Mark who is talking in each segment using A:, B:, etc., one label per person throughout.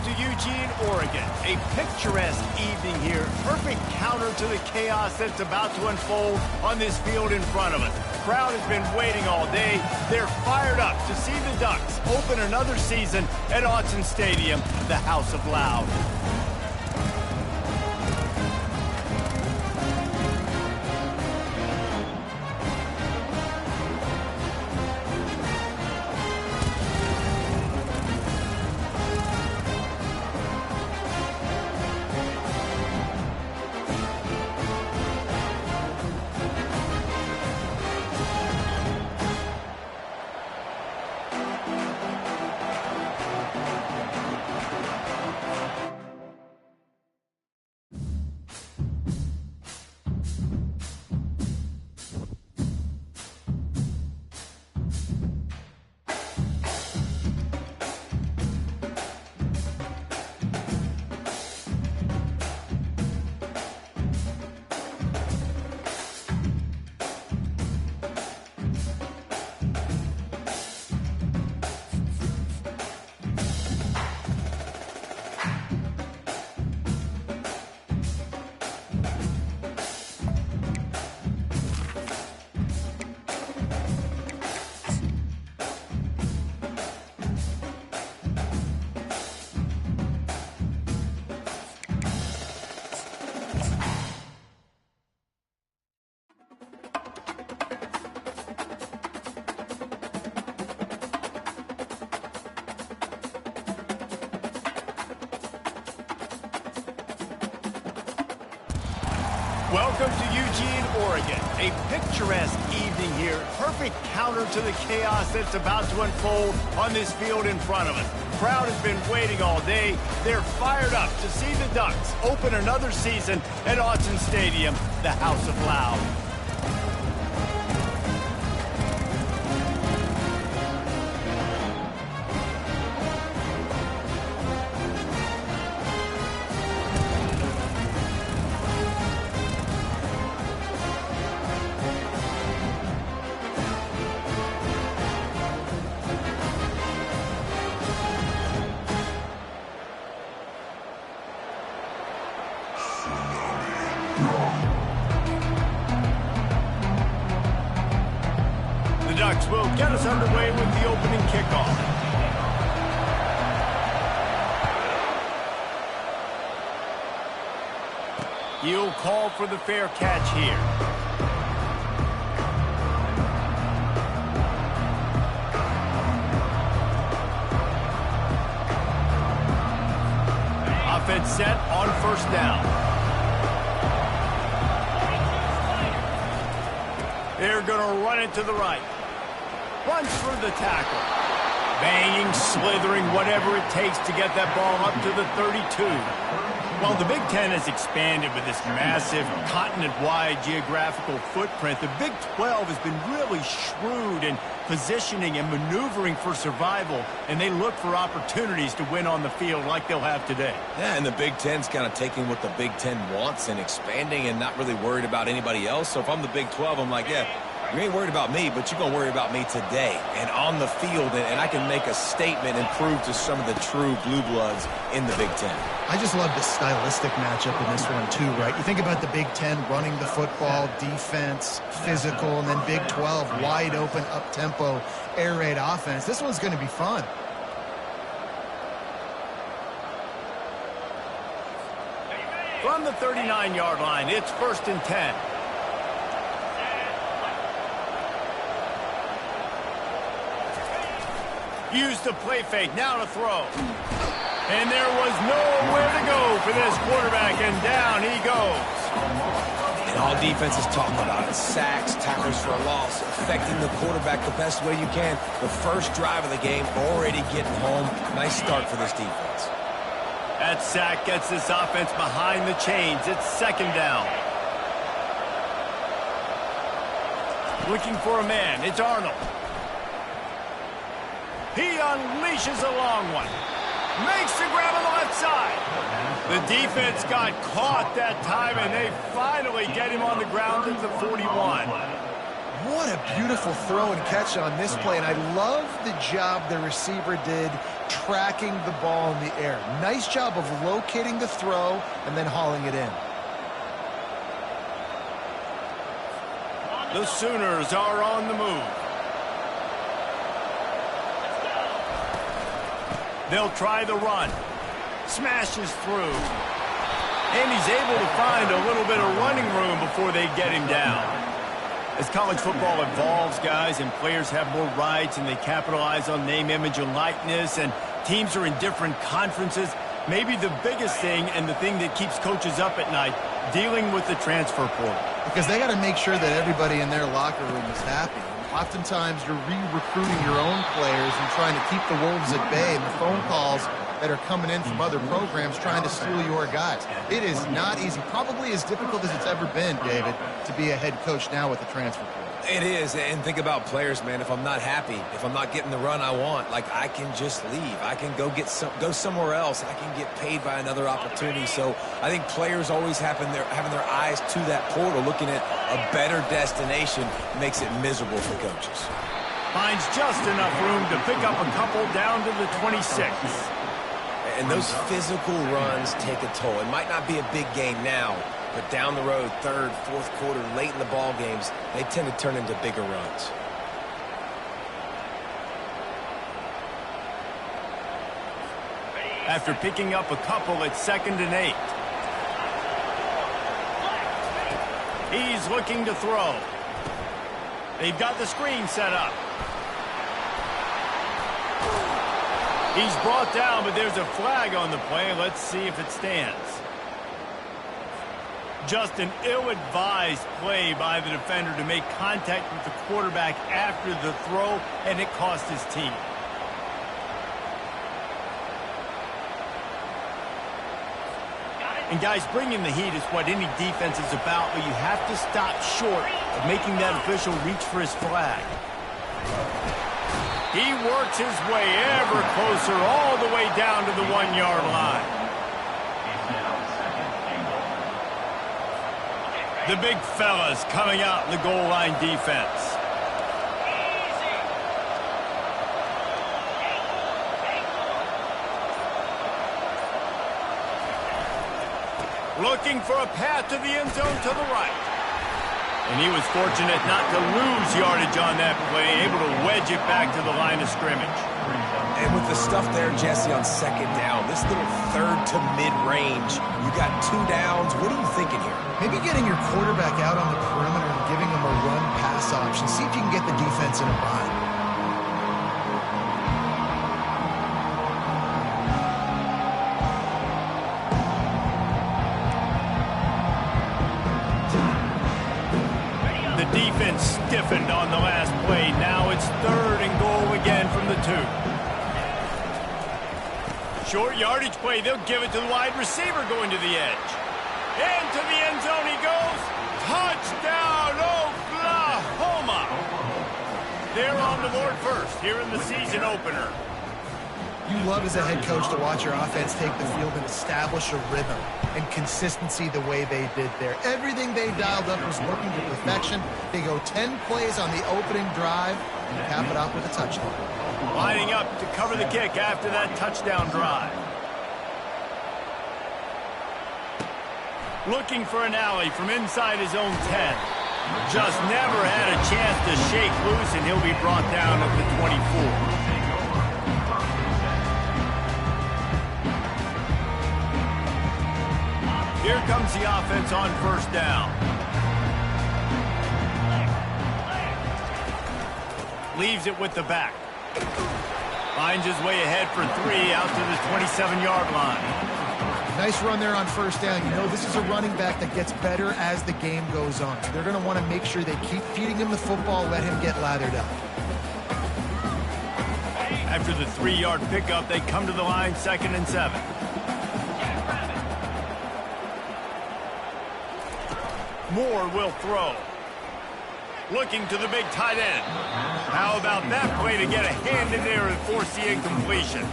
A: Welcome to Eugene, Oregon. A picturesque evening here. Perfect counter to the chaos that's about to unfold on this field in front of us. The crowd has been waiting all day. They're fired up to see the Ducks open another season at Autzen Stadium, the House of Loud. Welcome to Eugene, Oregon. A picturesque evening here. Perfect counter to the chaos that's about to unfold on this field in front of us. The crowd has been waiting all day. They're fired up to see the Ducks open another season at Autzen Stadium, the House of Loud. The Ducks will get us underway with the opening kickoff. He'll call for the fair catch here. Offense set on first down. They're going to run it to the right. Runs for the tackle. Banging, slithering, whatever it takes to get that ball up to the 32. Well, the Big Ten has expanded with this massive, continent-wide geographical footprint. The Big 12 has been really shrewd in positioning and maneuvering for survival, and they look for opportunities to win on the field like they'll have today.
B: Yeah, and the Big Ten's kind of taking what the Big Ten wants and expanding and not really worried about anybody else. So if I'm the Big 12, I'm like, yeah, you ain't worried about me, but you're going to worry about me today and on the field, and I can make a statement and prove to some of the true blue bloods in the Big Ten.
C: I just love the stylistic matchup in this one, too, right? You think about the Big Ten running the football, defense, physical, and then Big 12, wide open, up-tempo, air raid offense. This one's going to be fun.
A: From the 39-yard line, it's 1st and 10. Use the play fake, now to throw. And there was nowhere to go for this quarterback, and down he goes.
B: And all defenses talk about it. Sacks, tackles for a loss, affecting the quarterback the best way you can. The first drive of the game, already getting home. Nice start for this defense.
A: That sack gets this offense behind the chains. It's 2nd down. Looking for a man. It's Arnold. He unleashes a long one. Makes the grab on the left side. The defense got caught that time, and they finally get him on the ground at the 41.
C: What a beautiful throw and catch on this play, and I love the job the receiver did tracking the ball in the air. Nice job of locating the throw and then hauling it in.
A: The Sooners are on the move. They'll try the run. Smashes through. And he's able to find a little bit of running room before they get him down. As college football evolves, guys, and players have more rights and they capitalize on name, image, and likeness, and teams are in different conferences, maybe the biggest thing and the thing that keeps coaches up at night, dealing with the transfer portal.
C: Because they got to make sure that everybody in their locker room is happy. Oftentimes, you're re-recruiting your own players and trying to keep the wolves at bay, and the phone calls that are coming in from other programs trying to steal your guys. It is not easy. Probably as difficult as it's ever been, David, to be a head coach now with the transfer portal.
B: It is, and think about players, man. If I'm not happy, if I'm not getting the run I want, like, I can just leave. I can go somewhere else. I can get paid by another opportunity. So I think players always having their eyes to that portal, looking at a better destination, makes it miserable for coaches.
A: Finds just enough room to pick up a couple down to the 26.
B: And those physical runs take a toll. It might not be a big game now, but down the road, third, fourth quarter, late in the ball games, they tend to turn into bigger runs.
A: After picking up a couple, it's 2nd and 8. He's looking to throw. They've got the screen set up. He's brought down, but there's a flag on the play. Let's see if it stands. Just an ill-advised play by the defender to make contact with the quarterback after the throw, and it cost his team. And guys, bringing the heat is what any defense is about, but you have to stop short of making that official reach for his flag. He works his way ever closer all the way down to the 1-yard line. The big fellas coming out in the goal line defense. Looking for a path to the end zone to the right. And he was fortunate not to lose yardage on that play, able to wedge it back to the line of scrimmage.
B: And with the stuff there, Jesse, on 2nd down, this little third to mid-range, you got 2 downs. What are you thinking here?
C: Maybe getting your quarterback out on the perimeter and giving him a run-pass option. See if you can get the defense in a bind.
A: The defense stiffened on the last play. Now it's 3rd and goal again from the 2. Short yardage play. They'll give it to the wide receiver going to the edge. Into the end zone he goes. Touchdown, Oklahoma. They're on the board first here in the season opener.
C: You love as a head coach to watch your offense take the field and establish a rhythm and consistency the way they did there. Everything they dialed up was working to perfection. They go 10 plays on the opening drive and cap it off with a touchdown.
A: Lining up to cover the kick after that touchdown drive. Looking for an alley from inside his own 10. Just never had a chance to shake loose, and he'll be brought down at the 24. Here comes the offense on 1st down. Leaves it with the back. Finds his way ahead for 3 out to the 27-yard line.
C: Nice run there on 1st down. You know this is a running back that gets better as the game goes on. So they're going to want to make sure they keep feeding him the football, let him get lathered up.
A: After the 3-yard pickup, they come to the line 2nd and 7. Moore will throw. Looking to the big tight end. How about that play to get a hand in there and force the incompletion?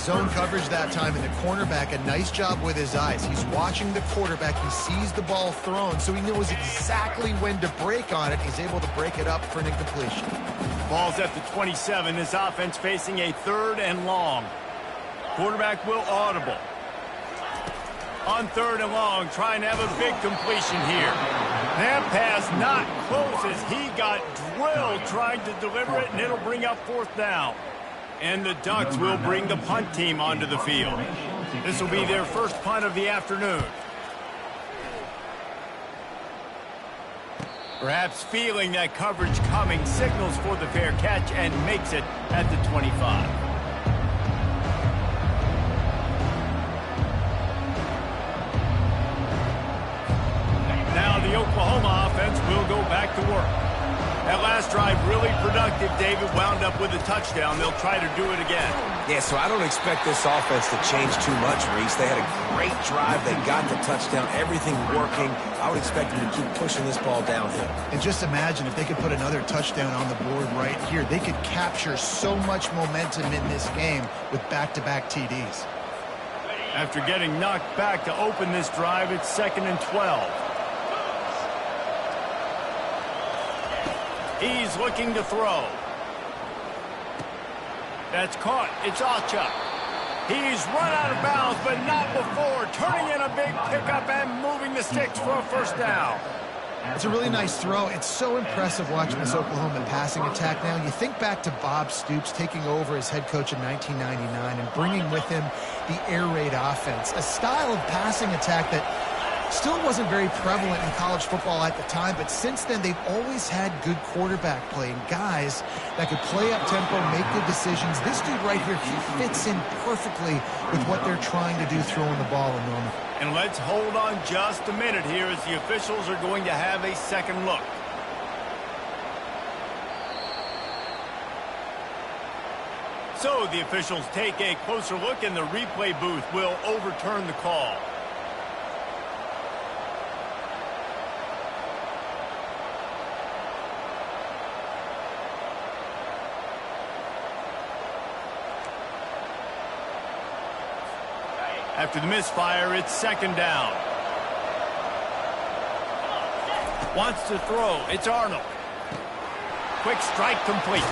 C: Zone coverage that time, and the cornerback, a nice job with his eyes. He's watching the quarterback. He sees the ball thrown, so he knows exactly when to break on it. He's able to break it up for an incompletion.
A: Ball's at the 27. This offense facing a 3rd and long. Quarterback will audible. On 3rd and long, trying to have a big completion here. That pass not close as he got drilled trying to deliver it, and it'll bring up 4th down. And the Ducks will bring the punt team onto the field. This will be their first punt of the afternoon. Perhaps feeling that coverage coming, signals for the fair catch and makes it at the 25. Now the Oklahoma offense will go back to work. That last drive really productive. David wound up with a touchdown. They'll try to do it again.
B: Yeah, so I don't expect this offense to change too much, Reese. They had a great drive. They got the touchdown. Everything working. I would expect them to keep pushing this ball downhill.
C: And just imagine if they could put another touchdown on the board right here. They could capture so much momentum in this game with back-to-back TDs.
A: After getting knocked back to open this drive, it's 2nd and 12. He's looking to throw. That's caught. It's Acha. He's run out of bounds, but not before. Turning in a big pickup and moving the sticks for a 1st down.
C: It's a really nice throw. It's so impressive watching this Oklahoma passing attack now. You think back to Bob Stoops taking over as head coach in 1999 and bringing with him the air raid offense, a style of passing attack that still wasn't very prevalent in college football at the time, but since then they've always had good quarterback play and guys that could play up tempo, make good decisions. This dude right here, he fits in perfectly with what they're trying to do throwing the ball in moment.
A: And let's hold on just a minute here as the officials are going to have a second look. So the officials take a closer look and the replay booth will overturn the call. After the misfire, it's 2nd down. Wants to throw. It's Arnold. Quick strike complete.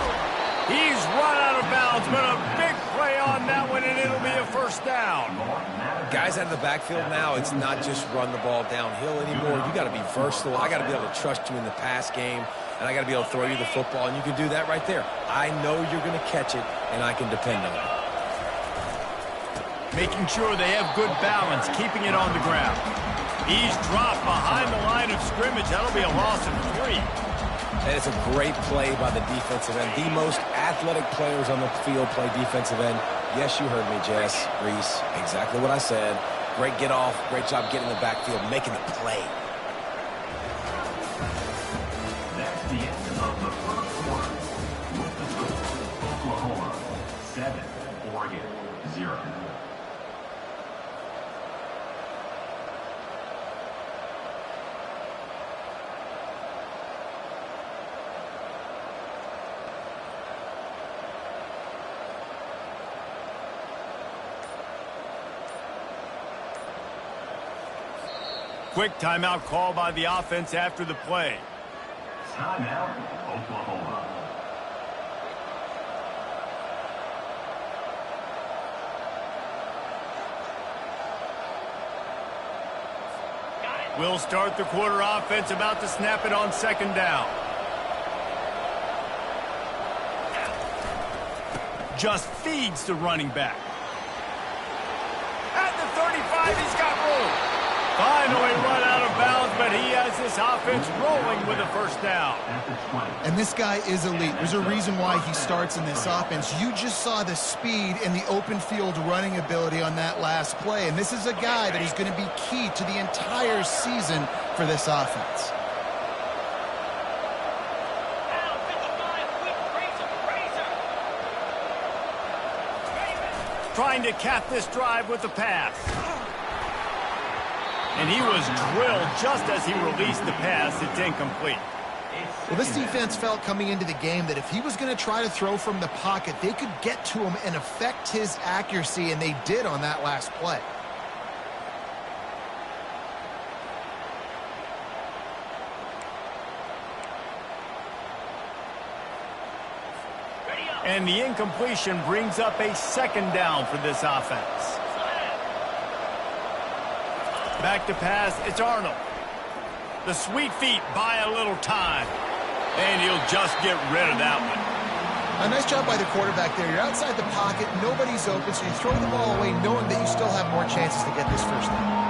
A: He's run out of bounds, but a big play on that one, and it'll be a 1st down.
B: Guys out of the backfield now, it's not just run the ball downhill anymore. You got to be versatile. I got to be able to trust you in the pass game, and I got to be able to throw you the football, and you can do that right there. I know you're going to catch it, and I can depend on it.
A: Making sure they have good balance, keeping it on the ground. He's dropped behind the line of scrimmage. That'll be a loss of 3.
B: And it's a great play by the defensive end. The most athletic players on the field play defensive end. Yes, you heard me, Jess, Reese. Exactly what I said. Great get off. Great job getting in the backfield, making the play.
D: That's the end of the 1st quarter. With the score, Oklahoma 7, Oregon 0.
A: Quick timeout call by the offense after the play.
D: Timeout, Oklahoma.
A: We'll start the quarter offense, about to snap it on 2nd down. Just feeds the running back. At the 35, he's got room. Finally run out of bounds, but he has this offense rolling with a 1st down.
C: And this guy is elite. There's a reason why he starts in this offense. You just saw the speed and the open field running ability on that last play. And this is a guy that is going to be key to the entire season for this offense.
A: Trying to cap this drive with the pass. And he was drilled just as he released the pass. It's incomplete.
C: Well, this defense felt coming into the game that if he was going to try to throw from the pocket, they could get to him and affect his accuracy, and they did on that last play.
A: And the incompletion brings up a second down for this offense. Back to pass, it's Arnold. The sweet feet buy a little time. And he'll just get rid of that one.
C: A nice job by the quarterback there. You're outside the pocket, nobody's open, so you throw the ball away knowing that you still have more chances to get this first down.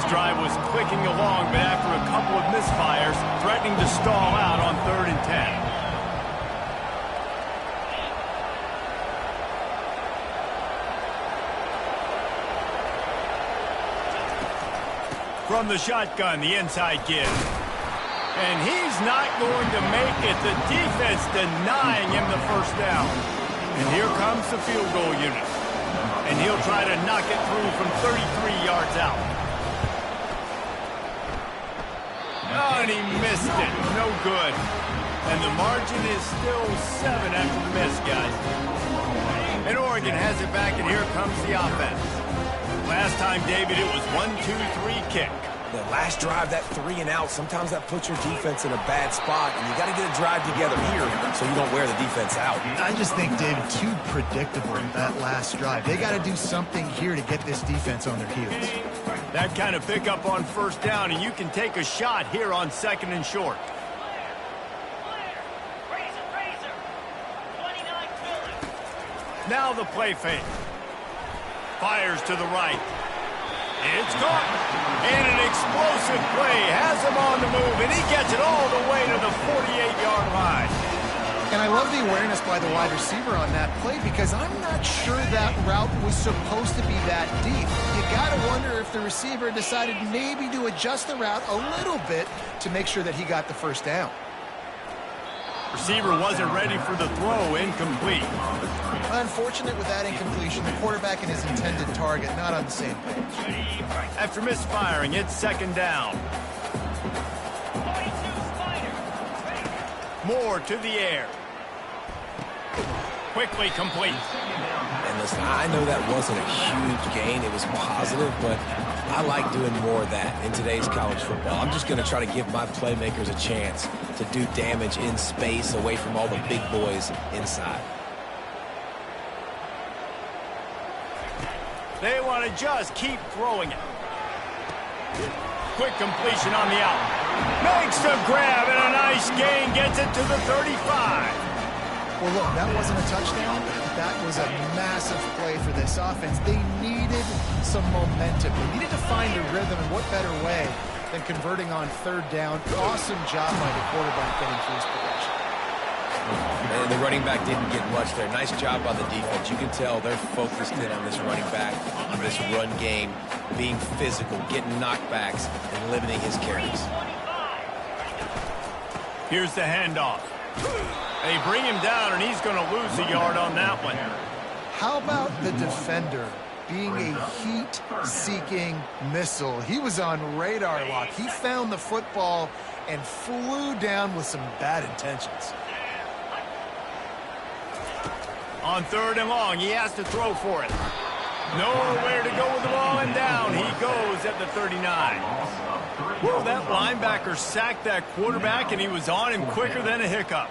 A: Drive was clicking along, but after a couple of misfires, threatening to stall out on 3rd and 10. From the shotgun, the inside give. And he's not going to make it. The defense denying him the first down. And here comes the field goal unit. And he'll try to knock it through from 33 yards out. Oh, and he missed it. No good. And the margin is still 7 after the miss, guys. And Oregon has it back, and here comes the offense. Last time, David, it was 1-2-3 kick.
B: The last drive, that 3 and out, sometimes that puts your defense in a bad spot, and you got to get a drive together here so you don't wear the defense out.
C: I just think, David, too predictable that last drive. They got to do something here to get this defense on their heels.
A: That kind of pickup on first down, and you can take a shot here on 2nd and short. Now the play fake. Fires to the right. It's caught. And an explosive play has him on the move, and he gets it all the way to the 48-yard line.
C: And I love the awareness by the wide receiver on that play because I'm not sure that route was supposed to be that deep. You got to wonder if the receiver decided maybe to adjust the route a little bit to make sure that he got the first down.
A: Receiver wasn't ready for the throw, incomplete.
C: Unfortunate with that incompletion, the quarterback and his intended target not on the same page.
A: After misfiring, it's 2nd down. Moore to the air. Quickly complete.
B: And listen, I know that wasn't a huge gain. It was positive, but I like doing more of that in today's college football. I'm just going to try to give my playmakers a chance to do damage in space away from all the big boys inside.
A: They want to just keep throwing it. Quick completion on the out. Makes the grab, and a nice gain gets it to the 35.
C: Well, look, that wasn't a touchdown. That was a massive play for this offense. They needed some momentum. They needed to find a rhythm, and what better way than converting on 3rd down. Awesome job by the quarterback getting through his progression.
B: And the running back didn't get much there. Nice job by the defense. You can tell they're focused in on this running back, on this run game, being physical, getting knockbacks, and limiting his carries.
A: Here's the handoff. They bring him down, and he's going to lose a yard on that one.
C: How about the defender being a heat-seeking missile? He was on radar lock. He found the football and flew down with some bad intentions.
A: On 3rd and long, he has to throw for it. Nowhere to go with the ball, and down he goes at the 39. Whoa, that linebacker sacked that quarterback, and he was on him quicker than a hiccup.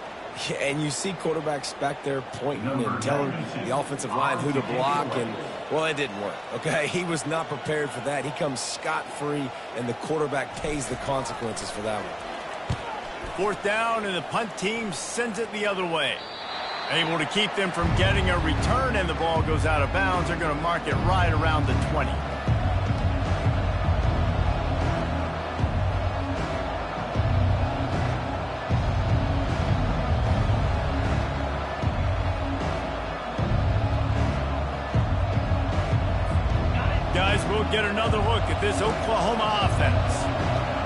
B: Yeah, and you see quarterbacks back there pointing and telling the offensive line who to block, and, well, it didn't work, okay? He was not prepared for that. He comes scot-free, and the quarterback pays the consequences for that one. 4th down, and the punt team sends it the other way. Able to keep them from getting a return, and the ball goes out of bounds. They're going to mark it right around the 20. Guys, we'll get another look at this Oklahoma offense.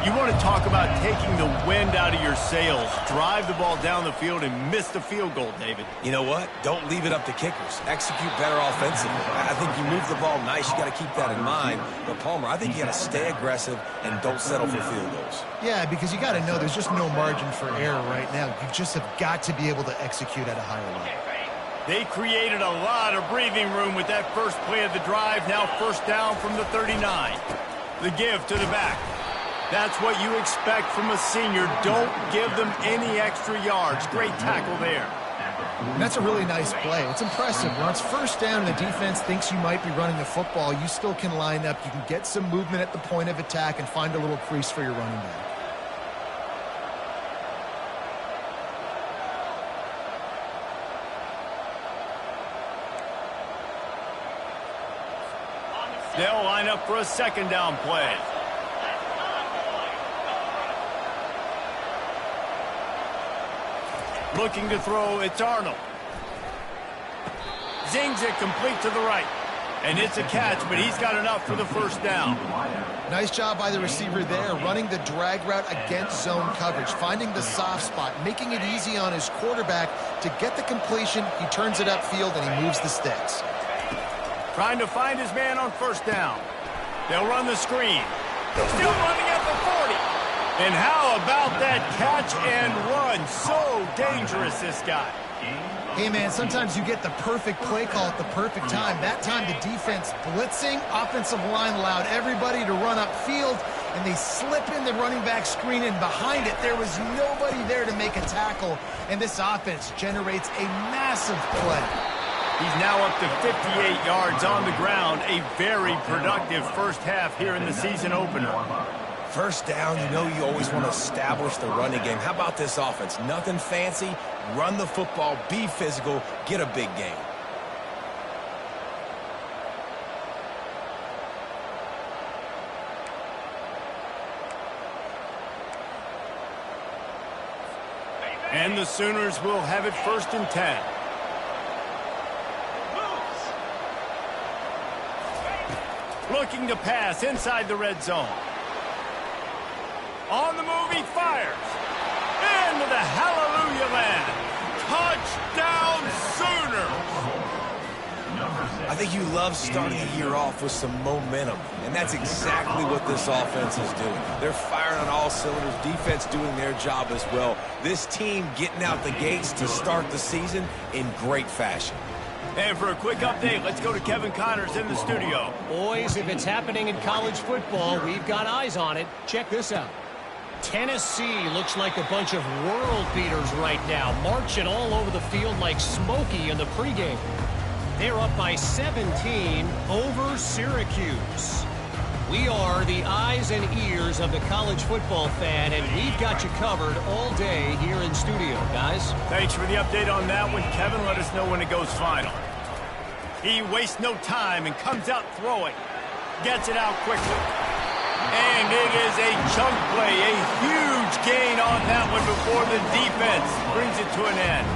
A: You want to talk about taking the wind out of your sails. Drive the ball down the field and miss the field goal, David.
B: You know what? Don't leave it up to kickers. Execute better offensively. I think you move the ball nice. You got to keep that in mind. But, Palmer, I think you got to stay aggressive and don't settle for field goals.
C: Yeah, because you got to know there's just no margin for error right now. You just have got to be able to execute at a higher level.
A: They created a lot of breathing room with that first play of the drive. Now first down from the 39. The give to the back. That's what you expect from a senior. Don't give them any extra yards. Great tackle there.
C: And that's a really nice play. It's impressive. When it's first down and the defense thinks you might be running the football, you still can line up. You can get some movement at the point of attack and find a little crease for your running back.
A: They'll line up for a second down play. Looking to throw, it's Arnold. Zings it complete to the right. And it's a catch, but he's got enough for the first down.
C: Nice job by the receiver there, running the drag route against zone coverage, finding the soft spot, making it easy on his quarterback to get the completion. He turns it upfield, and he moves the sticks.
A: Trying to find his man on first down. They'll run the screen. Still running at the 40. And how about that catch and run? So dangerous, this guy.
C: Hey, man, sometimes you get the perfect play call at the perfect time. That time the defense blitzing, offensive line allowed everybody to run upfield, and they slip in the running back screen, and behind it there was nobody there to make a tackle, and this offense generates a massive play.
A: He's now up to 58 yards on the ground. A very productive first half here in the season opener.
B: First down, you know you always want to establish the running game. How about this offense? Nothing fancy. Run the football, be physical, get a big gain.
A: And the Sooners will have it 1st and 10. Looking to pass inside the red zone. On the move, he fires. Into the hallelujah land. Touchdown, Sooners!
B: I think you love starting the year off with some momentum, and that's exactly what this offense is doing. They're firing on all cylinders, defense doing their job as well. This team getting out the gates to start the season in great fashion.
A: And for a quick update, let's go to Kevin Connors in the studio.
E: Boys, if it's happening in college football, we've got eyes on it. Check this out. Tennessee looks like a bunch of world beaters right now, marching all over the field like Smokey in the pregame. They're up by 17 over Syracuse. We are the eyes and ears of the college football fan, and we've got you covered all day here in studio, guys.
A: Thanks for the update on that one, Kevin. Let us know when it goes final. He wastes no time and comes out throwing. Gets it out quickly. And it is a chunk play, a huge gain on that one before the defense brings it to an end.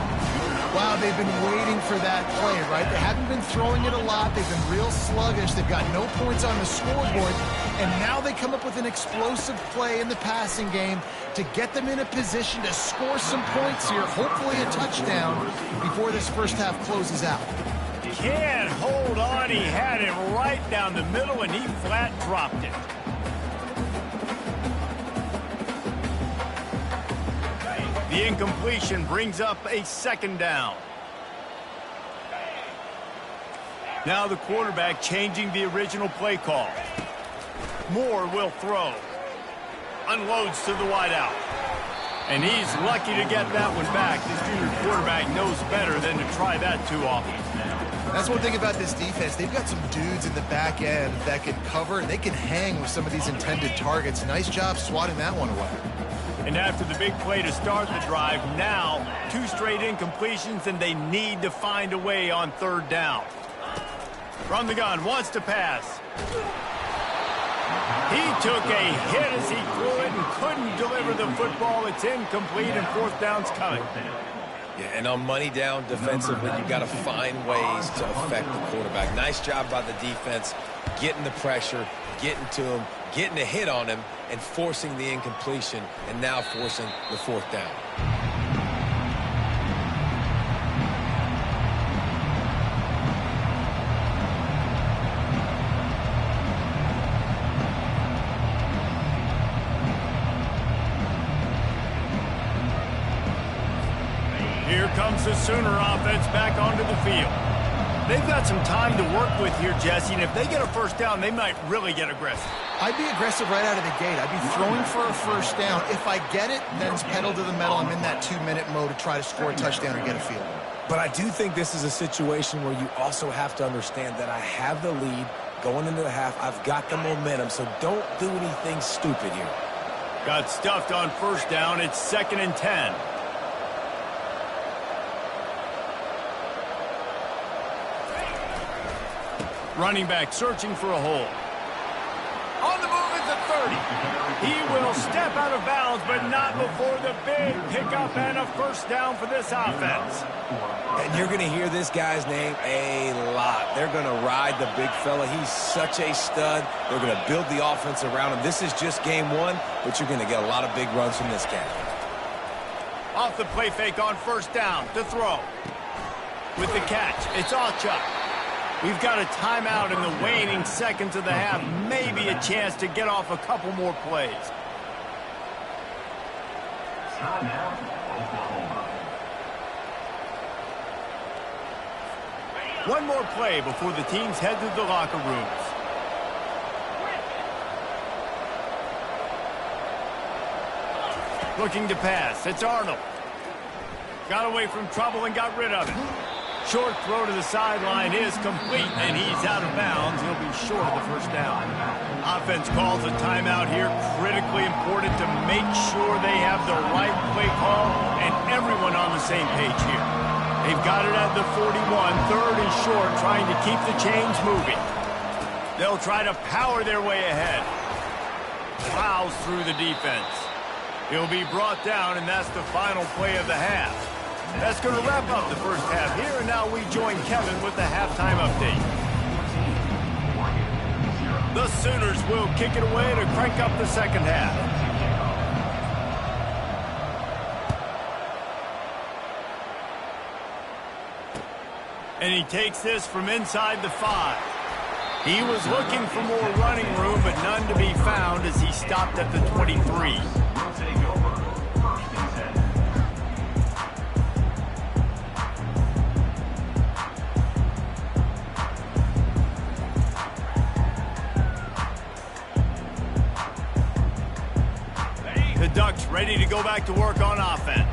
C: Wow, they've been waiting for that play, right? They haven't been throwing it a lot. They've been real sluggish. They've got no points on the scoreboard. And now they come up with an explosive play in the passing game to get them in a position to score some points here, hopefully a touchdown, before this first half closes out.
A: Can't hold on. He had it right down the middle, and he flat dropped it. The incompletion brings up a second down. Now the quarterback changing the original play call. Moore will throw. Unloads to the wideout. And he's lucky to get that one back. This junior quarterback knows better than to try that too often.
C: That's one thing about this defense. They've got some dudes in the back end that can cover, and they can hang with some of these intended targets. Nice job swatting that one away.
A: And after the big play to start the drive, now 2 straight incompletions, and they need to find a way on third down. From the gun, wants to pass. He took a hit as he threw it and couldn't deliver the football. It's incomplete, and fourth down's coming.
B: Yeah, and on money down defensively, you got to find ways to affect the quarterback. Nice job by the defense, getting the pressure, getting to him, getting a hit on him and forcing the incompletion, and now forcing the 4th down.
A: Here comes the Sooner offense back onto the field. They've got some time to work with here, Jesse, and if they get a first down, they might really get aggressive.
C: I'd be aggressive right out of the gate. I'd be throwing for a first down. If I get it, then it's pedal to the metal. I'm in that 2-minute mode to try to score a touchdown or get a field goal.
B: But I do think this is a situation where you also have to understand that I have the lead going into the half. I've got the momentum, so don't do anything stupid here.
A: Got stuffed on first down. It's 2nd and 10. Running back searching for a hole. On the move is the 30. He will step out of bounds, but not before the big pickup and a first down for this offense.
B: And you're going to hear this guy's name a lot. They're going to ride the big fella. He's such a stud. They're going to build the offense around him. This is just game 1, but you're going to get a lot of big runs from this guy.
A: Off the play fake on first down to throw. With the catch, it's Chuck. We've got a timeout in the waning seconds of the half. Maybe a chance to get off a couple more plays.
D: Timeout, Oklahoma.
A: One more play before the teams head to the locker rooms. Looking to pass. It's Arnold. Got away from trouble and got rid of it. Short throw to the sideline is complete, and he's out of bounds. He'll be short of the first down. Offense calls a timeout here. Critically important to make sure they have the right play call and everyone on the same page here. They've got it at the 41, 3rd and short, trying to keep the chains moving. They'll try to power their way ahead. Plows through the defense. He'll be brought down, and that's the final play of the half. That's going to wrap up the first half here, and now we join Kevin with the halftime update. The Sooners will kick it away to crank up the second half. And he takes this from inside the 5. He was looking for more running room, but none to be found as he stopped at the 23. The Ducks ready to go back to work on offense.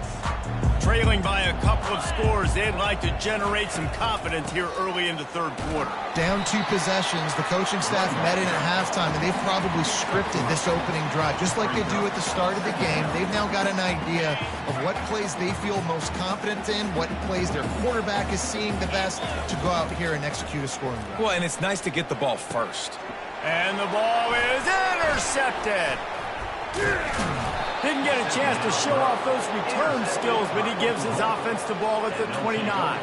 A: Trailing by a couple of scores, they'd like to generate some confidence here early in the 3rd quarter.
C: Down 2 possessions, the coaching staff met in at halftime, and they've probably scripted this opening drive. Just like they do at the start of the game, they've now got an idea of what plays they feel most confident in, what plays their quarterback is seeing the best to go out here and execute a scoring drive.
B: Well, and it's nice to get the ball first.
A: And the ball is intercepted. Didn't get a chance to show off those return skills, but he gives his offense the ball at the 29.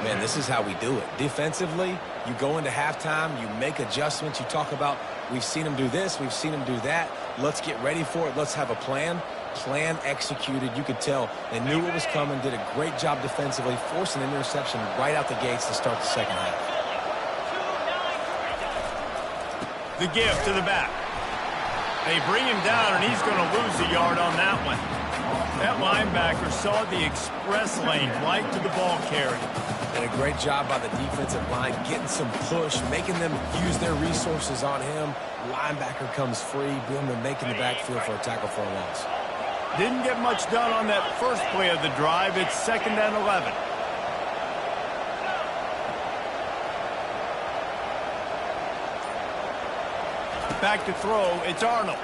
B: Man, this is how we do it. Defensively, you go into halftime, you make adjustments, you talk about, we've seen him do this, we've seen him do that. Let's get ready for it. Let's have a plan. Plan executed. You could tell they knew what was coming, did a great job defensively, forcing an interception right out the gates to start the second half.
A: The give to the back. They bring him down, and he's going to lose a yard on that one. That linebacker saw the express lane right to the ball carrier.
B: And a great job by the defensive line, getting some push, making them use their resources on him. Linebacker comes free, boom, and making the backfield for a tackle for a loss.
A: Didn't get much done on that first play of the drive. It's 2nd and 11. Back to throw, it's Arnold.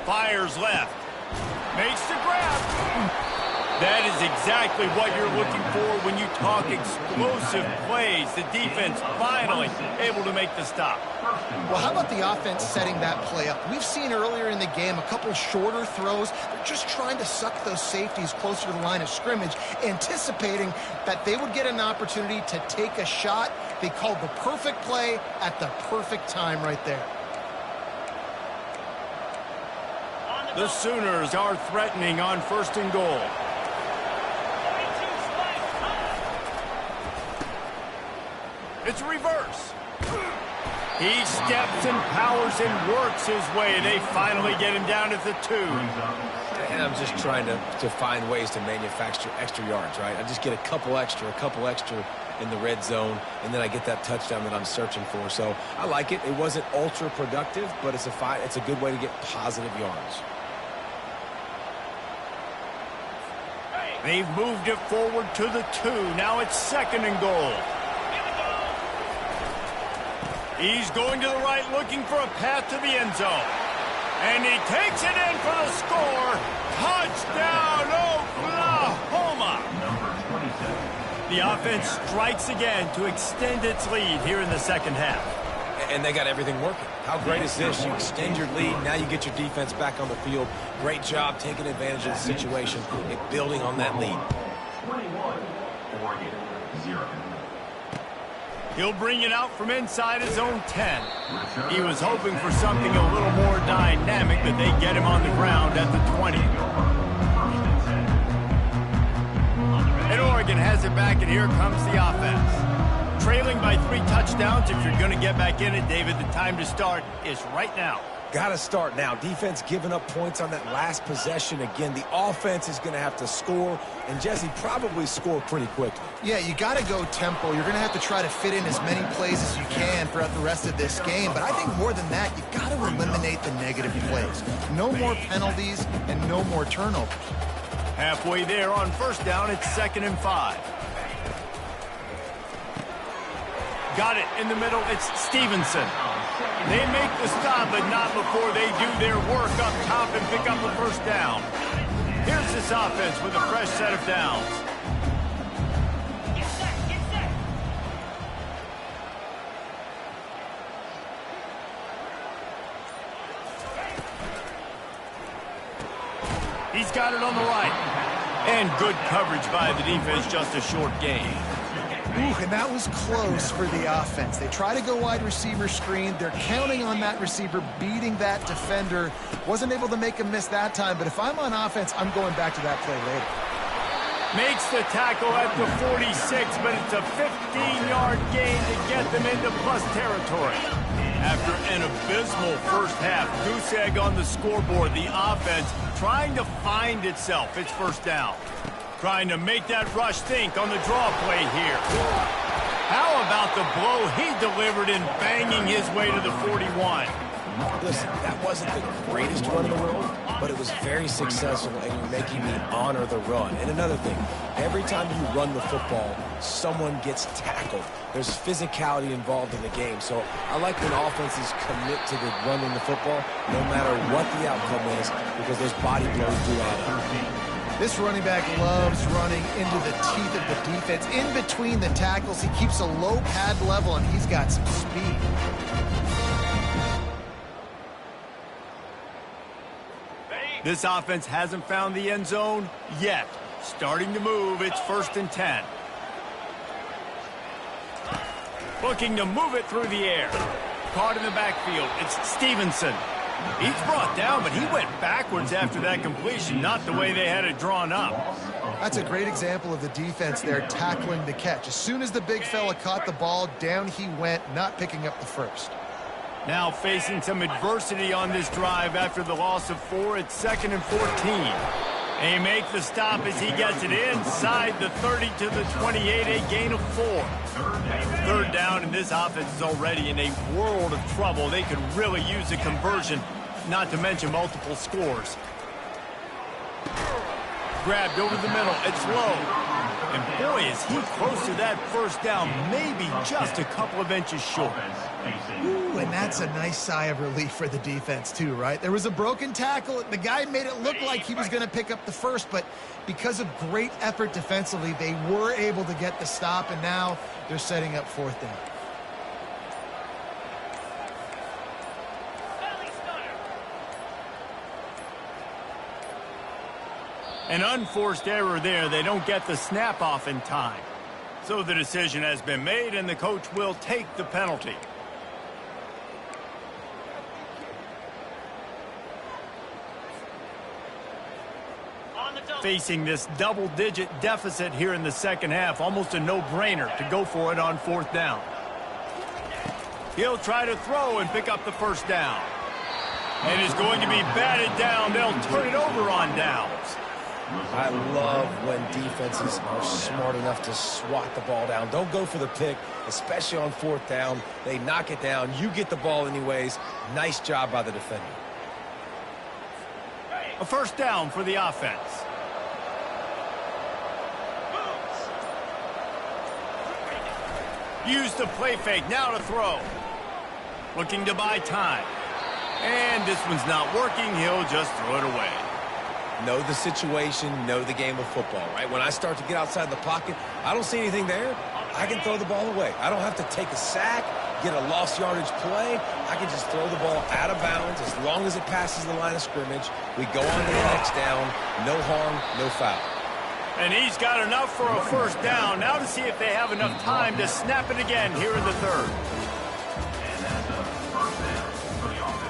A: Fires left. Makes the grab. That is exactly what you're looking for when you talk explosive plays. The defense finally able to make the stop.
C: Well, how about the offense setting that play up? We've seen earlier in the game a couple shorter throws. They're just trying to suck those safeties closer to the line of scrimmage, anticipating that they would get an opportunity to take a shot. They called the perfect play at the perfect time right there.
A: The Sooners are threatening on 1st and goal. It's reverse. He steps and powers and works his way. They finally get him down at the 2.
B: And I'm just trying to find ways to manufacture extra yards, right? I just get a couple extra in the red zone, and then I get that touchdown that I'm searching for. So I like it. It wasn't ultra productive, but it's a good way to get positive yards.
A: They've moved it forward to the 2. Now it's 2nd and goal. He's going to the right, looking for a path to the end zone. And he takes it in for the score. Touchdown, Oklahoma! The offense strikes again to extend its lead here in the 2nd half.
B: And they got everything working. How great is this? You extend your lead. Now you get your defense back on the field. Great job taking advantage of the situation and building on that lead.
D: 21, Oregon, 0.
A: He'll bring it out from inside his own 10. He was hoping for something a little more dynamic, but they get him on the ground at the 20. And Oregon has it back, and here comes the offense. Trailing by 3 touchdowns. If you're going to get back in it, David, the time to start is right now.
B: Got to start now. Defense giving up points on that last possession. Again, the offense is going to have to score, and Jesse probably score pretty quickly.
C: Yeah, you got to go tempo. You're going to have to try to fit in as many plays as you can throughout the rest of this game. But I think more than that, you've got to eliminate the negative plays. No more penalties and no more turnovers.
A: Halfway there on 1st down, it's 2nd and 5. Got it in the middle. It's Stevenson. They make the stop, but not before they do their work up top and pick up the 1st down. Here's this offense with a fresh set of downs.
F: Get set, get set.
A: He's got it on the right. And good coverage by the defense, just a short gain.
C: Ooh, and that was close for the offense. They try to go wide receiver screen. They're counting on that receiver beating that defender. Wasn't able to make him miss that time, but if I'm on offense, I'm going back to that play later.
A: Makes the tackle at the 46, but it's a 15-yard gain to get them into plus territory. After an abysmal 1st half, goose egg on the scoreboard, the offense trying to find itself. It's 1st down. Trying to make that rush think on the draw play here. How about the blow he delivered in banging his way to the 41?
B: Listen, that wasn't the greatest run in the world, but it was very successful, and you're making me honor the run. And another thing, every time you run the football, someone gets tackled. There's physicality involved in the game. So I like when offenses commit to the running the football, no matter what the outcome is, because those body blows do add up.
C: This running back loves running into the teeth of the defense. In between the tackles, he keeps a low pad level, and he's got some speed.
A: This offense hasn't found the end zone yet. Starting to move, it's 1st and 10. Looking to move it through the air. Caught in the backfield, it's Stevenson. He's brought down, but he went backwards after that completion, not the way they had it drawn up.
C: That's a great example of the defense there tackling the catch. As soon as the big fella caught the ball, down he went, not picking up the 1st.
A: Now facing some adversity on this drive after the loss of 4, it's 2nd and 14. They make the stop as he gets it inside the 30 to the 28, a gain of 4. 3rd down, and this offense is already in a world of trouble. They could really use a conversion, not to mention multiple scores. Grabbed over the middle, it's low. And boy, is he close to that 1st down, maybe just a couple of inches short.
C: Ooh, and that's a nice sigh of relief for the defense too, right? There was a broken tackle. The guy made it look like he was going to pick up the 1st, but because of great effort defensively, they were able to get the stop, and now they're setting up 4th down.
A: An unforced error there. They don't get the snap off in time. So the decision has been made, and the coach will take the penalty.
F: On the double.
A: Facing this double-digit deficit here in the second half, almost a no-brainer to go for it on fourth down. He'll try to throw and pick up the first down. And is going to be batted down. They'll turn it over on downs.
B: I love when defenses are smart enough to swat the ball down. Don't go for the pick, especially on fourth down. They knock it down. You get the ball anyways. Nice job by the defender.
A: A first down for the offense. Use the play fake. Now to throw. Looking to buy time. And this one's not working. He'll just throw it away.
B: Know the situation, know the game of football, right? When I start to get outside the pocket, I don't see anything there. I can throw the ball away. I don't have to take a sack, get a lost yardage play. I can just throw the ball out of bounds as long as it passes the line of scrimmage. We go on to the next down. No harm, no foul.
A: And he's got enough for a first down. Now to see if they have enough time to snap it again here in the third.
D: And that's a first down for the offense.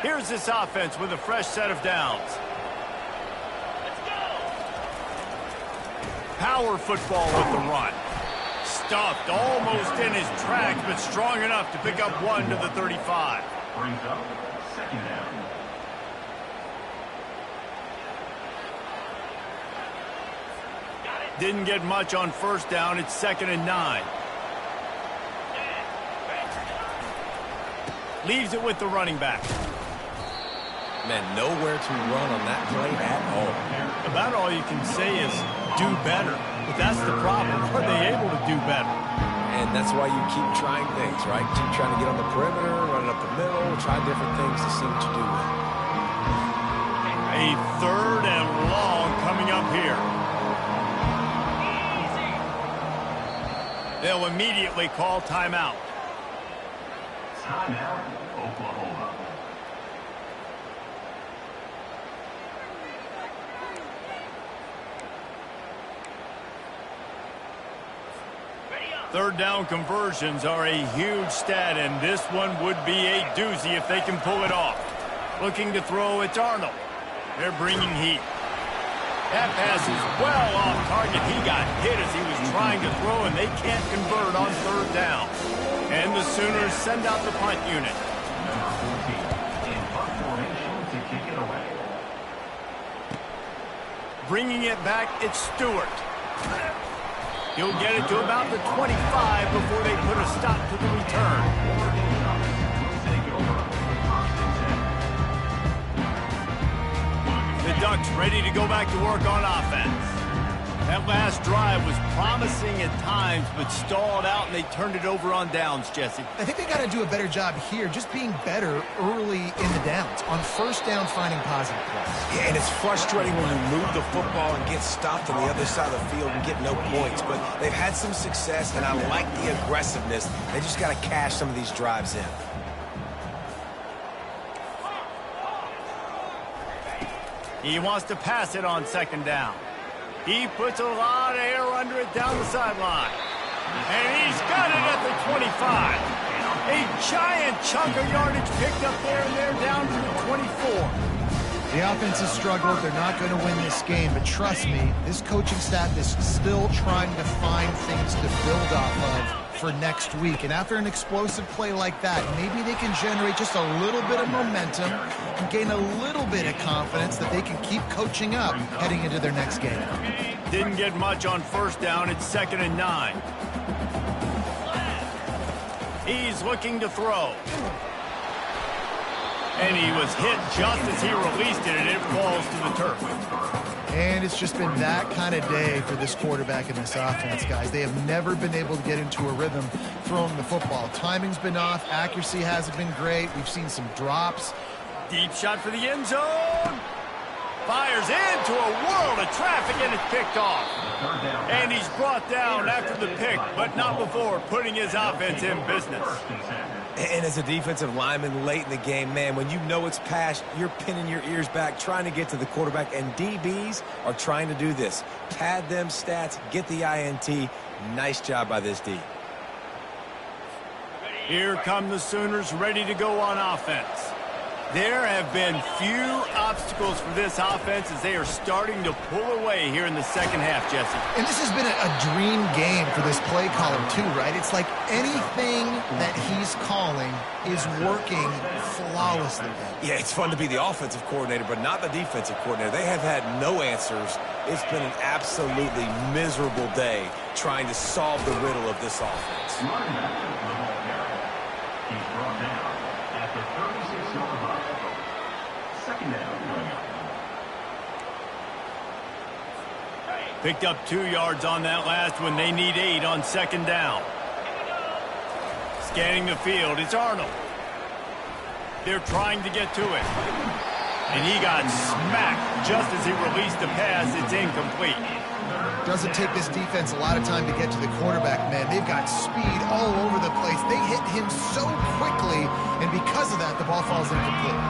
A: Here's this offense with a fresh set of downs.
F: Let's go.
A: Power football with the run. Stuffed almost in his tracks, but strong enough to pick up one to the 35.
D: Brings up second down.
A: Didn't get much on first down. It's 2nd and 9. Leaves it with the running back.
B: Man, nowhere to run on that play at all.
A: About all you can say is do better. But that's the problem. Are they able to do better?
B: And that's why you keep trying things, right? Keep trying to get on the perimeter, run it up the middle, try different things to see what you do with it.
A: A 3rd and long coming up here. They'll immediately call timeout.
D: Timeout, Oklahoma.
A: Third down conversions are a huge stat, and this one would be a doozy if they can pull it off. Looking to throw, it's Arnold. They're bringing heat. That pass is well off target. He got hit as he was trying to throw, and they can't convert on third down. And the Sooners send out the punt unit.
D: Number 14 in punt formation to kick it away.
A: Bringing it back, it's Stewart. He'll get it to about the 25 before they put a stop to the return. The Ducks ready to go back to work on offense. That last drive was promising at times, but stalled out, and they turned it over on downs, Jesse.
C: I think they got to do a better job here, just being better early in the downs. On first down, finding positive plays.
B: Yeah, and it's frustrating when you move the football and get stopped on the other side of the field and get no points. But they've had some success, and I like the aggressiveness. They just got to cash some of these drives in.
A: He wants to pass it on 2nd down. He puts a lot of air under it down the sideline. And he's got it at the 25. A giant chunk of yardage picked up there, and they're down to the 24.
C: The offense has struggled. They're not going to win this game. But trust me, this coaching staff is still trying to find things to build off of for next week. And after an explosive play like that, maybe they can generate just a little bit of momentum and gain a little bit of confidence that they can keep coaching up heading into their next game.
A: Didn't get much on first down. It's 2nd and 9. He's looking to throw. And he was hit just as he released it, and it falls to the turf.
C: And it's just been that kind of day for this quarterback and this offense, guys. They have never been able to get into a rhythm throwing the football. Timing's been off. Accuracy hasn't been great. We've seen some drops.
A: Deep shot for the end zone. Fires into a world of traffic, and it's picked off. And he's brought down after the pick, but not before putting his offense in business.
D: First and 10.
B: And as a defensive lineman late in the game, man, when you know it's pass, you're pinning your ears back, trying to get to the quarterback, and DBs are trying to do this. Pad them stats, get the INT. Nice job by this D.
A: Here come the Sooners ready to go on offense. There have been few obstacles for this offense as they are starting to pull away here in the second half, Jesse.
C: And this has been a dream game for this play caller, too, right? It's like anything that he's calling is working flawlessly.
B: Yeah, it's fun to be the offensive coordinator, but not the defensive coordinator. They have had no answers. It's been an absolutely miserable day trying to solve the riddle of this offense.
D: He's brought down at the 36-yard line. Second down coming up.
A: Picked up 2 yards on that last one. They need 8 on second down. Scanning the field, it's Arnold. They're trying to get to it. And he got smacked just as he released the pass. It's incomplete.
C: Doesn't take this defense a lot of time to get to the quarterback, man. They've got speed all over the place. They hit him so quickly, and because of that, the ball falls incomplete.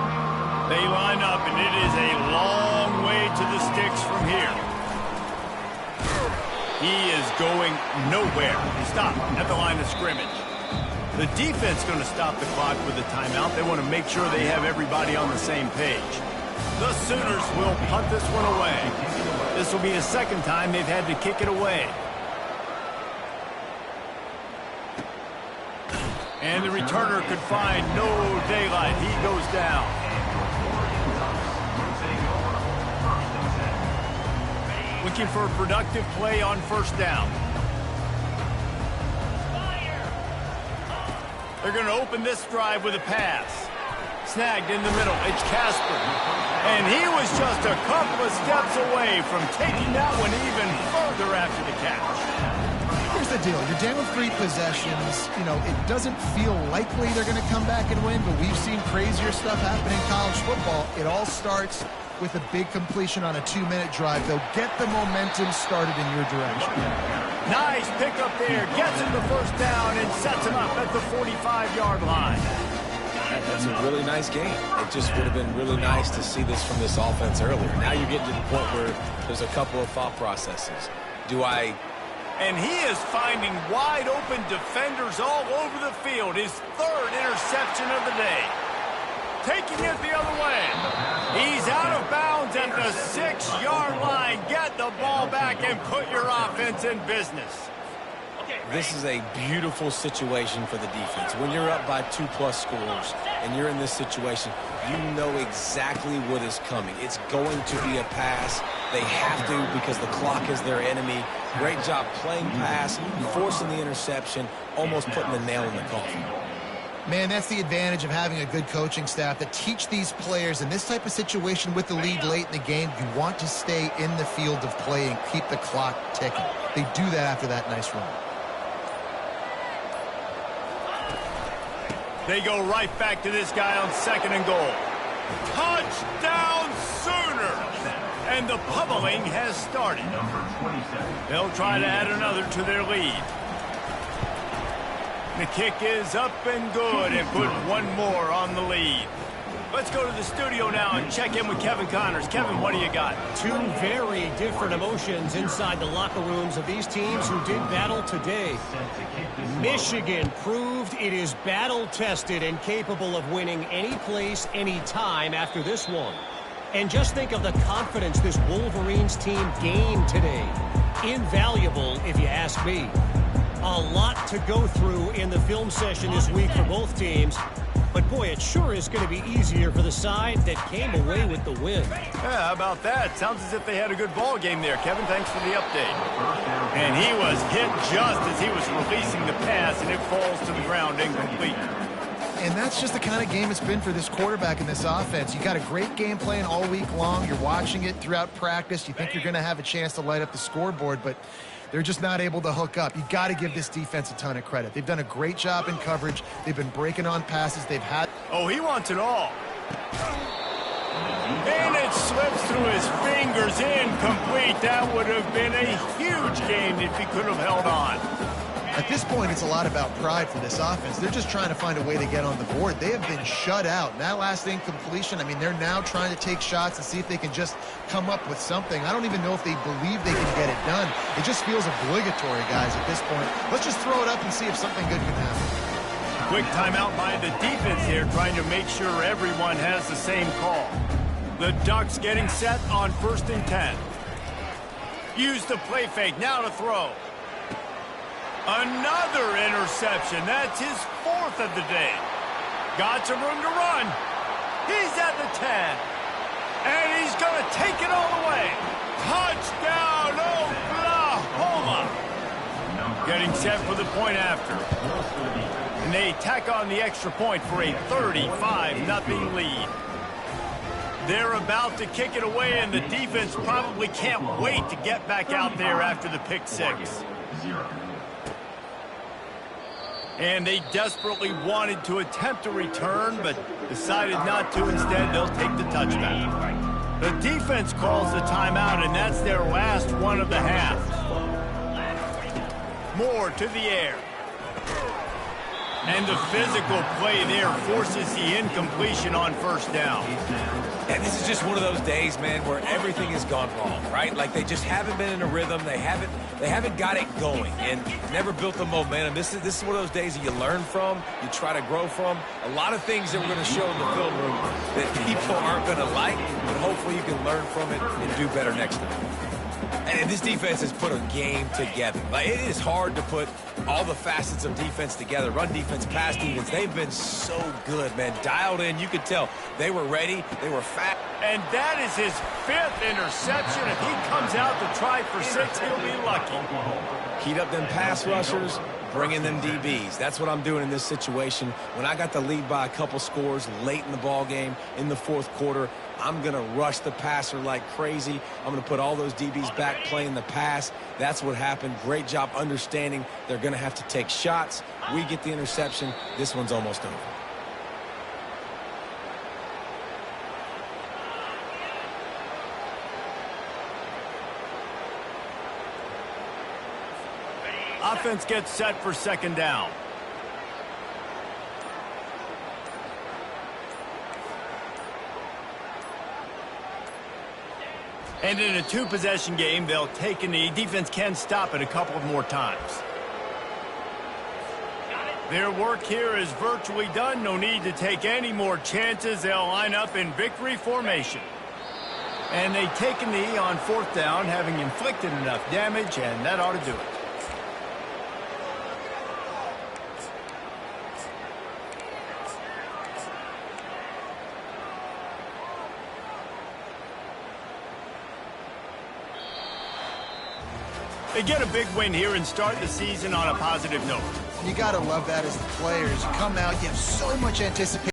A: They line up, and it is a long way to the sticks from here. He is going nowhere. Stop at the line of scrimmage. The defense going to stop the clock with a timeout. They want to make sure they have everybody on the same page. The Sooners will punt this one away. This will be the second time they've had to kick it away. And the returner could find no daylight. He goes down. Looking for a productive play on first down. They're going to open this drive with a pass. Snagged in the middle. It's Casper. And he was just a couple of steps away from taking that one even further after the catch.
C: Here's the deal. You're down 3 possessions. You know, it doesn't feel likely they're going to come back and win, but we've seen crazier stuff happen in college football. It all starts with a big completion on a 2-minute drive. They'll get the momentum started in your direction.
A: Nice pickup there. Gets him the first down and sets him up at the 45-yard line.
B: That's a really nice game. It just would have been really nice to see this from this offense earlier. Now you're getting to the point where there's a couple of thought processes.
A: And he is finding wide open defenders all over the field. His 3rd interception of the day. Taking it the other way. He's out of bounds at the 6-yard line. Get the ball back and put your offense in business.
B: This is a beautiful situation for the defense. When you're up by 2+ scores and you're in this situation, you know exactly what is coming. It's going to be a pass. They have to because the clock is their enemy. Great job playing pass, forcing the interception, almost putting the nail in the coffin.
C: Man, that's the advantage of having a good coaching staff that teach these players in this type of situation with the lead late in the game. You want to stay in the field of play and keep the clock ticking. They do that after that nice run.
A: They go right back to this guy on 2nd and goal. Touchdown Sooners! And the pummeling has started. They'll try to add another to their lead. The kick is up and good and put one more on the lead. Let's go to the studio now and check in with Kevin Connors. Kevin, what do you got?
E: 2 very different emotions inside the locker rooms of these teams who did battle today. Michigan proved it is battle-tested and capable of winning any place, any time after this one. And just think of the confidence this Wolverines team gained today. Invaluable, if you ask me. A lot to go through in the film session this week for both teams. But, boy, it sure is going to be easier for the side that came away with the win.
A: Yeah, how about that? Sounds as if they had a good ball game there. Kevin, thanks for the update. And he was hit just as he was releasing the pass, and it falls to the ground incomplete.
C: And that's just the kind of game it's been for this quarterback in this offense. You got a great game plan all week long. You're watching it throughout practice. You think you're going to have a chance to light up the scoreboard, but they're just not able to hook up. You got to give this defense a ton of credit. They've done a great job in coverage. They've been breaking on passes. They've had...
A: Oh, he wants it all. And it slips through his fingers, incomplete. That would have been a huge game if he could have held on.
C: At this point, it's a lot about pride for this offense. They're just trying to find a way to get on the board. They have been shut out. And that last incompletion, I mean, they're now trying to take shots and see if they can just come up with something. I don't even know if they believe they can get it done. It just feels obligatory, guys, at this point. Let's just throw it up and see if something good can happen.
A: Quick timeout by the defense here, trying to make sure everyone has the same call. The Ducks getting set on 1st and 10. Use the play fake, now to throw. Another interception. That's his 4th of the day. Got some room to run. He's at the 10. And he's going to take it all the way. Touchdown, Oklahoma. Getting set for the point after. And they tack on the extra point for a 35-0 lead. They're about to kick it away, and the defense probably can't wait to get back out there after the pick six. And they desperately wanted to attempt a return, but decided not to. Instead, they'll take the touchback. The defense calls the timeout, and that's their last one of the half. Moore to the air. And the physical play there forces the incompletion on 1st down.
B: And this is just one of those days, man, where everything has gone wrong, right? Like they just haven't been in a rhythm. They haven't got it going and never built the momentum. This is one of those days that you learn from, you try to grow from. A lot of things that we're going to show in the film room that people aren't going to like, but hopefully you can learn from it and do better next time. And this defense has put a game together. Like, it is hard to put all the facets of defense together. Run defense, pass defense. They've been so good, man. Dialed in. You could tell they were ready. They were fat.
A: And that is his 5th interception. If he comes out to try for 6, he'll be lucky.
B: Heat up them pass rushers, bring in them DBs. That's what I'm doing in this situation. When I got the lead by a couple scores late in the ball game in the 4th quarter, I'm going to rush the passer like crazy. I'm going to put all those DBs back playing the pass. That's what happened. Great job understanding they're going to have to take shots. We get the interception. This one's almost over.
A: Offense gets set for 2nd down. And in a 2-possession game, they'll take a knee. Defense can stop it a couple of more times. Their work here is virtually done. No need to take any more chances. They'll line up in victory formation. And they take a knee on 4th down, having inflicted enough damage, and that ought to do it. They get a big win here and start the season on a positive note.
C: You got to love that as the players. You come out, you have so much anticipation.